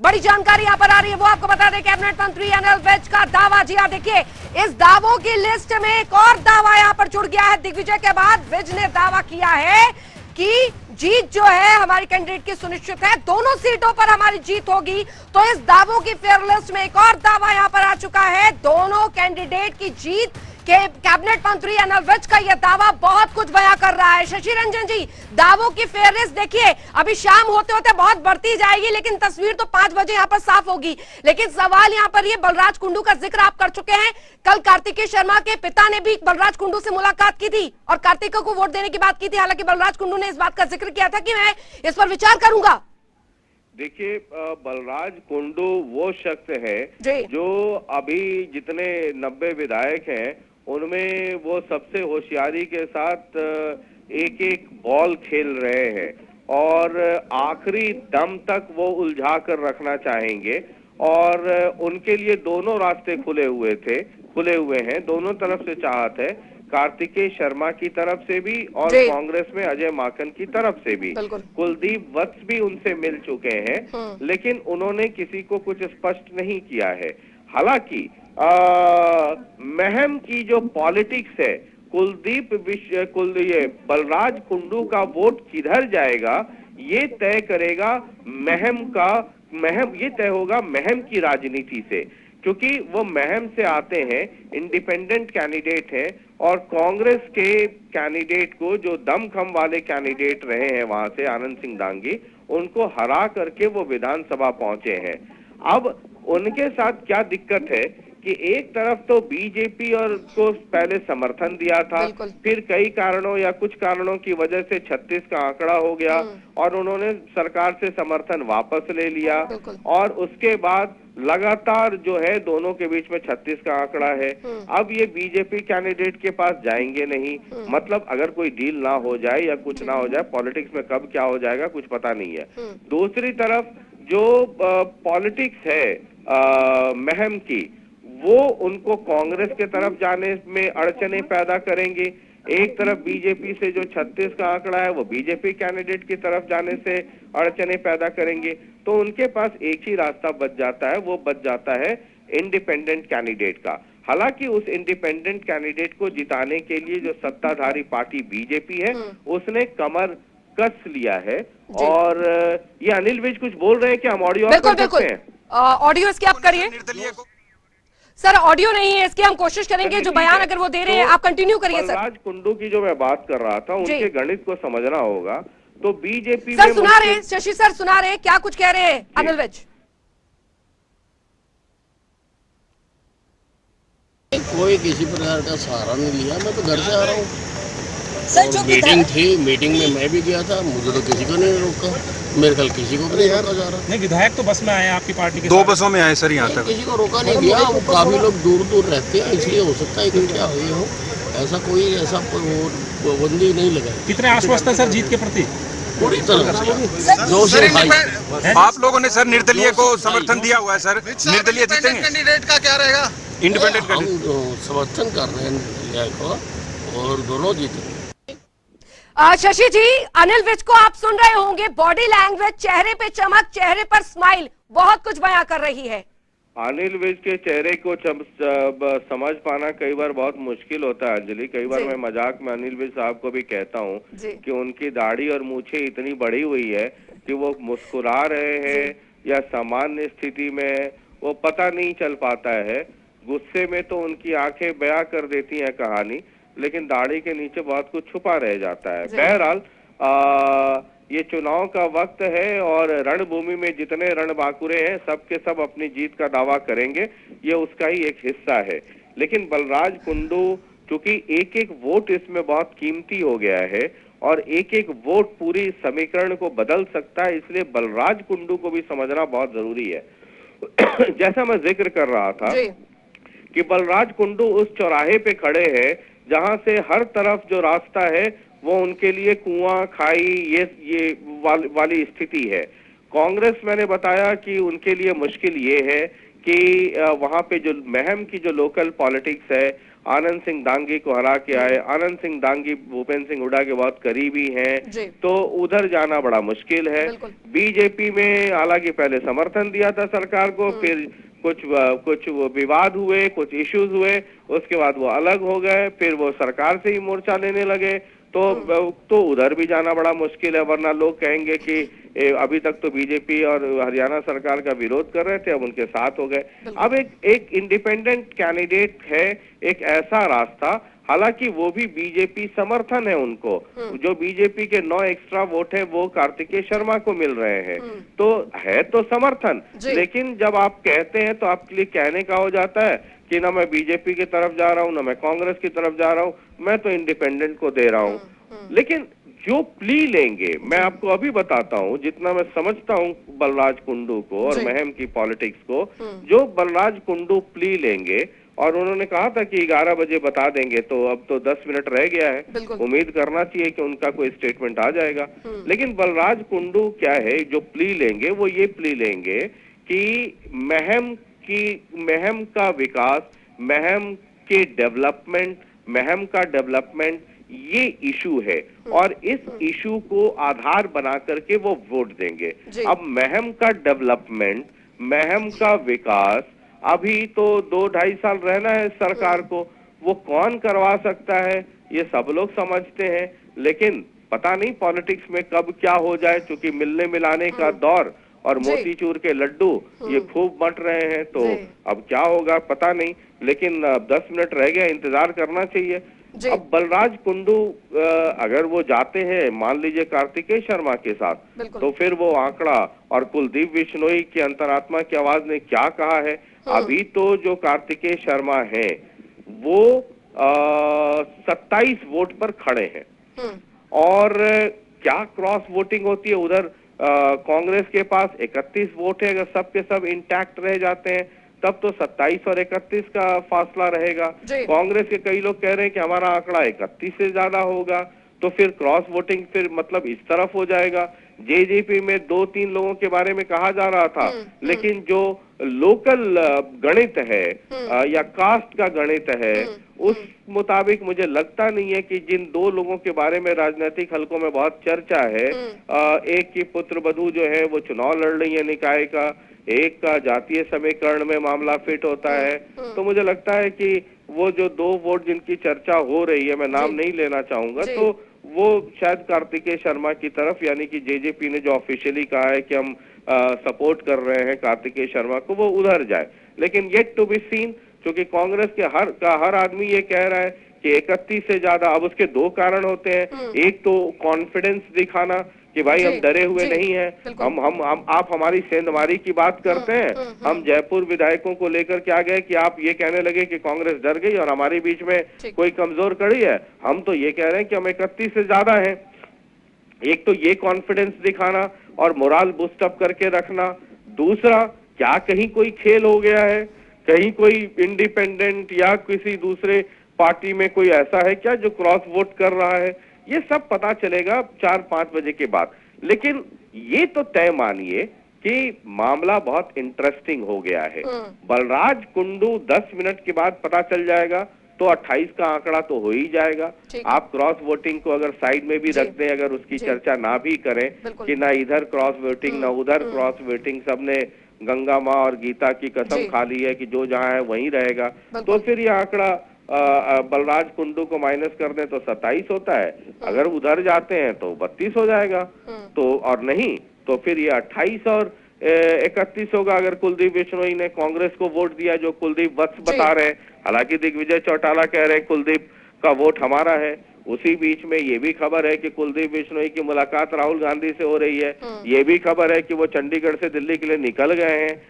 बड़ी जानकारी यहाँ पर आ रही है, वो आपको बता दें। कैबिनेट मंत्री अनिल विज का दावा, जी हाँ देखिए, इस दावों की लिस्ट में एक और दावा यहाँ पर जुड़ गया है। दिग्विजय के बाद विज ने दावा किया है कि जीत जो है हमारी कैंडिडेट की सुनिश्चित है, दोनों सीटों पर हमारी जीत होगी। तो इस दावों की फेयर लिस्ट में एक और दावा यहां पर आ चुका है, दोनों कैंडिडेट की जीत के। कैबिनेट मंत्री अनिल विज का यह दावा बहुत कुछ बयां कर रहा है। शशि रंजन जी, दावों की फेयर लिस्ट देखिए, अभी शाम होते होते बहुत बढ़ती जाएगी, लेकिन तस्वीर तो 5 बजे यहां पर साफ होगी। लेकिन सवाल यहां पर ये, बलराज कुंडू का जिक्र आप कर चुके हैं। कल कार्तिकेय शर्मा के पिता ने भी बलराज कुंडू से मुलाकात की थी और कार्तिकेय को वोट देने की बात की थी। हालांकि बलराज कुंडू ने इस बात का जिक्र किया था कि मैं इस पर विचार करूंगा। देखिए, बलराज कुंडू वो शख्स है जो अभी जितने 90 विधायक हैं उनमें वो सबसे होशियारी के साथ एक एक बॉल खेल रहे हैं और आखिरी दम तक वो उलझा कर रखना चाहेंगे। और उनके लिए दोनों रास्ते खुले हुए हैं, दोनों तरफ से चाहत है, कार्तिकेय शर्मा की तरफ से भी और कांग्रेस में अजय माकन की तरफ से भी। कुलदीप वत्स भी उनसे मिल चुके हैं, लेकिन उन्होंने किसी को कुछ स्पष्ट नहीं किया है। हालांकि महम की जो पॉलिटिक्स है, ये बलराज कुंडू का वोट किधर जाएगा ये तय करेगा ये तय होगा महम की राजनीति से, क्योंकि वो महम से आते हैं, इंडिपेंडेंट कैंडिडेट हैं और कांग्रेस के कैंडिडेट को, जो दमखम वाले कैंडिडेट रहे हैं वहां से, आनंद सिंह दांगी, उनको हरा करके वो विधानसभा पहुंचे हैं। अब उनके साथ क्या दिक्कत है कि एक तरफ तो बीजेपी और को पहले समर्थन दिया था, फिर कई कारणों या कुछ कारणों की वजह से 36 का आंकड़ा हो गया और उन्होंने सरकार से समर्थन वापस ले लिया और उसके बाद लगातार जो है दोनों के बीच में 36 का आंकड़ा है। अब ये बीजेपी कैंडिडेट के पास जाएंगे नहीं, मतलब अगर कोई डील ना हो जाए या कुछ ना हो जाए, पॉलिटिक्स में कब क्या हो जाएगा कुछ पता नहीं है। दूसरी तरफ जो पॉलिटिक्स है महम की, वो उनको कांग्रेस के तरफ जाने में अड़चने पैदा करेंगे। एक तरफ बीजेपी से जो 36 का आंकड़ा है वो बीजेपी कैंडिडेट की तरफ जाने से अड़चने पैदा करेंगे। तो उनके पास एक ही रास्ता बच जाता है, वो बच जाता है इंडिपेंडेंट कैंडिडेट का। हालांकि उस इंडिपेंडेंट कैंडिडेट को जिताने के लिए जो सत्ताधारी पार्टी बीजेपी है उसने कमर कस लिया है। और ये अनिल विज कुछ बोल रहे हैं कि हम ऑडियो कर सकते हैं? ऑडियो इसकी आप करिए सर। ऑडियो नहीं है इसकी, हम कोशिश करेंगे जो बयान अगर वो दे रहे हैं आप कंटिन्यू करिए सर। बलराज कुंडू की जो मैं बात कर रहा था, उनके गणित को समझना होगा। तो बीजेपी सर सुना रहे हैं, शशि सर सुना रहे हैं, क्या कुछ कह रहे हैं अनिल विज? कोई किसी प्रकार का सहारा नहीं लिया, मैं तो घर से आ रहा हूँ। मीटिंग थी, मीटिंग में मैं भी गया था, मुझे तो किसी को नहीं रोका, मेरे ख्याल किसी को नहीं रोका जा रहा। नहीं, विधायक तो बस में आए आपकी पार्टी के, 2 बसों में आए सर, यहाँ तक किसी को रोका नहीं गया। काफी लोग दूर दूर रहते हैं, इसलिए हो सकता है कि क्या हुए हो, ऐसा कोई पाबंदी नहीं लगा। कितने आश्वस्त है सर जीत के प्रति? पूरी तरह जोश है भाई। आप लोगों ने सर निर्दलीय को समर्थन दिया हुआ है सर, निर्दलीय जीतेंगे? कैंडिडेट का क्या रहेगा? इंडिपेंडेंट हम समर्थन कर रहे हैं निर्दलीय को और दोनों जीतेंगे। शशि जी, अनिल विज को आप सुन रहे होंगे, बॉडी लैंग्वेज, चेहरे पे चमक, चेहरे पर स्माइल, बहुत कुछ बयां कर रही है। अनिल विज के चेहरे को समझ पाना कई बार बहुत मुश्किल होता है अंजलि। कई बार मैं मजाक में अनिल विज साहब को भी कहता हूँ कि उनकी दाढ़ी और मूछें इतनी बड़ी हुई है कि वो मुस्कुरा रहे हैं या सामान्य स्थिति में वो पता नहीं चल पाता है। गुस्से में तो उनकी आंखें बयां कर देती हैं कहानी, लेकिन दाढ़ी के नीचे बहुत कुछ छुपा रह जाता है। बहरहाल ये चुनाव का वक्त है और रणभूमि में जितने रणबांकुरे हैं सबके सब अपनी जीत का दावा करेंगे, ये उसका ही एक हिस्सा है। लेकिन बलराज कुंडू, क्योंकि एक एक वोट इसमें बहुत कीमती हो गया है और एक एक वोट पूरी समीकरण को बदल सकता है, इसलिए बलराज कुंडू को भी समझना बहुत जरूरी है। जैसा मैं जिक्र कर रहा था कि बलराज कुंडू उस चौराहे पे खड़े हैं जहां से हर तरफ जो रास्ता है वो उनके लिए कुआं, खाई, ये वाली स्थिति है। कांग्रेस, मैंने बताया कि उनके लिए मुश्किल ये है कि वहां पे जो महम की जो लोकल पॉलिटिक्स है आनंद सिंह दांगी को हरा के आए। आनंद सिंह दांगी भूपेंद्र सिंह हुड्डा के बहुत करीबी हैं, जी। तो उधर जाना बड़ा मुश्किल है। बिल्कुल। बीजेपी में हालांकि पहले समर्थन दिया था सरकार को, फिर कुछ वो विवाद हुए, कुछ इश्यूज हुए, उसके बाद वो अलग हो गए, फिर वो सरकार से ही मोर्चा लेने लगे, तो उधर भी जाना बड़ा मुश्किल है। वरना लोग कहेंगे कि अभी तक तो बीजेपी और हरियाणा सरकार का विरोध कर रहे थे, अब उनके साथ हो गए। अब एक इंडिपेंडेंट कैंडिडेट है, एक ऐसा रास्ता, हालांकि वो भी बीजेपी समर्थन है उनको, जो बीजेपी के 9 एक्स्ट्रा वोट है वो कार्तिकेय शर्मा को मिल रहे हैं, तो है तो समर्थन। लेकिन जब आप कहते हैं तो आपके लिए कहने का हो जाता है कि ना मैं बीजेपी की तरफ जा रहा हूँ, ना मैं कांग्रेस की तरफ जा रहा हूँ, मैं तो इंडिपेंडेंट को दे रहा हूँ। लेकिन जो प्ली लेंगे, मैं आपको अभी बताता हूँ, जितना मैं समझता हूँ बलराज कुंडू को और महम की पॉलिटिक्स को, जो बलराज कुंडू प्ली लेंगे, और उन्होंने कहा था कि 11 बजे बता देंगे, तो अब तो 10 मिनट रह गया है, उम्मीद करना चाहिए कि उनका कोई स्टेटमेंट आ जाएगा। लेकिन बलराज कुंडू क्या है, जो प्ली लेंगे वो ये प्ली लेंगे कि महम का विकास, महम के डेवलपमेंट, महम का डेवलपमेंट ये इशू है, और इस इशू को आधार बना करके वो वोट देंगे। अब महम का डेवलपमेंट, महम का विकास, अभी तो 2-2.5 साल रहना है सरकार को, वो कौन करवा सकता है ये सब लोग समझते हैं। लेकिन पता नहीं पॉलिटिक्स में कब क्या हो जाए, क्योंकि मिलने मिलाने का दौर और मोतीचूर के लड्डू ये खूब बंट रहे हैं, तो अब क्या होगा पता नहीं। लेकिन 10 मिनट रह गया, इंतजार करना चाहिए। अब बलराज कुंडू अगर वो जाते हैं मान लीजिए कार्तिकेय शर्मा के साथ, तो फिर वो आंकड़ा, और कुलदीप बिश्नोई की अंतरात्मा की आवाज ने क्या कहा है, अभी तो जो कार्तिकेय शर्मा है वो 27 वोट पर खड़े हैं, और क्या क्रॉस वोटिंग होती है उधर कांग्रेस के पास 31 वोट है, अगर सब के सब इंटैक्ट रह जाते हैं तब तो 27 और 31 का फासला रहेगा। कांग्रेस के कई लोग कह रहे हैं कि हमारा आंकड़ा 31 से ज्यादा होगा, तो फिर क्रॉस वोटिंग फिर मतलब इस तरफ हो जाएगा। जेजेपी में 2-3 लोगों के बारे में कहा जा रहा था, लेकिन जो लोकल गणित है या कास्ट का गणित है, उस मुताबिक मुझे लगता नहीं है कि जिन 2 लोगों के बारे में राजनीतिक हलकों में बहुत चर्चा है, एक की पुत्रवधू जो है वो चुनाव लड़ रही है निकाय का, एक का जातीय समीकरण में मामला फिट होता है, तो मुझे लगता है कि वो जो 2 वोट जिनकी चर्चा हो रही है, मैं नाम नहीं लेना चाहूंगा, तो वो शायद कार्तिकेय शर्मा की तरफ, यानी कि जेजेपी ने जो ऑफिशियली कहा है कि हम सपोर्ट कर रहे हैं कार्तिकेय शर्मा को, वो उधर जाए। लेकिन येट टू बी सीन, क्योंकि कांग्रेस के हर आदमी ये कह रहा है कि 31 से ज्यादा। अब उसके 2 कारण होते हैं, एक तो कॉन्फिडेंस दिखाना कि भाई हम डरे हुए नहीं हैं, हम आप हमारी सेंधमारी की बात करते हैं, हम जयपुर विधायकों को लेकर के आ गए कि आप ये कहने लगे कि कांग्रेस डर गई और हमारे बीच में कोई कमजोर कड़ी है, हम तो ये कह रहे हैं कि हम 31 से ज्यादा हैं। एक तो ये कॉन्फिडेंस दिखाना और मोराल बूस्ट अप करके रखना। दूसरा, क्या कहीं कोई खेल हो गया है, कहीं कोई इंडिपेंडेंट या किसी दूसरे पार्टी में कोई ऐसा है क्या जो क्रॉस वोट कर रहा है, ये सब पता चलेगा 4-5 बजे के बाद। लेकिन ये तो तय मानिए कि मामला बहुत इंटरेस्टिंग हो गया है। बलराज कुंडू 10 मिनट के बाद पता चल जाएगा, तो 28 का आंकड़ा तो हो ही जाएगा। आप क्रॉस वोटिंग को अगर साइड में भी रख दें, अगर उसकी चर्चा ना भी करें कि ना इधर क्रॉस वोटिंग ना उधर क्रॉस वोटिंग, सबने गंगा माँ और गीता की कसम खा ली है कि जो जहां है वहीं रहेगा, तो फिर ये आंकड़ा बलराज कुंडू को माइनस कर दें तो 27 होता है, अगर उधर जाते हैं तो 32 हो जाएगा, तो और नहीं तो फिर ये 28 और 31 होगा। अगर कुलदीप बिश्नोई ने कांग्रेस को वोट दिया, जो कुलदीप वत्स बता रहे हैं, हालांकि दिग्विजय चौटाला कह रहे हैं कुलदीप का वोट हमारा है। उसी बीच में ये भी खबर है कि कुलदीप बिश्नोई की मुलाकात राहुल गांधी से हो रही है, ये भी खबर है कि वो चंडीगढ़ से दिल्ली के लिए निकल गए हैं।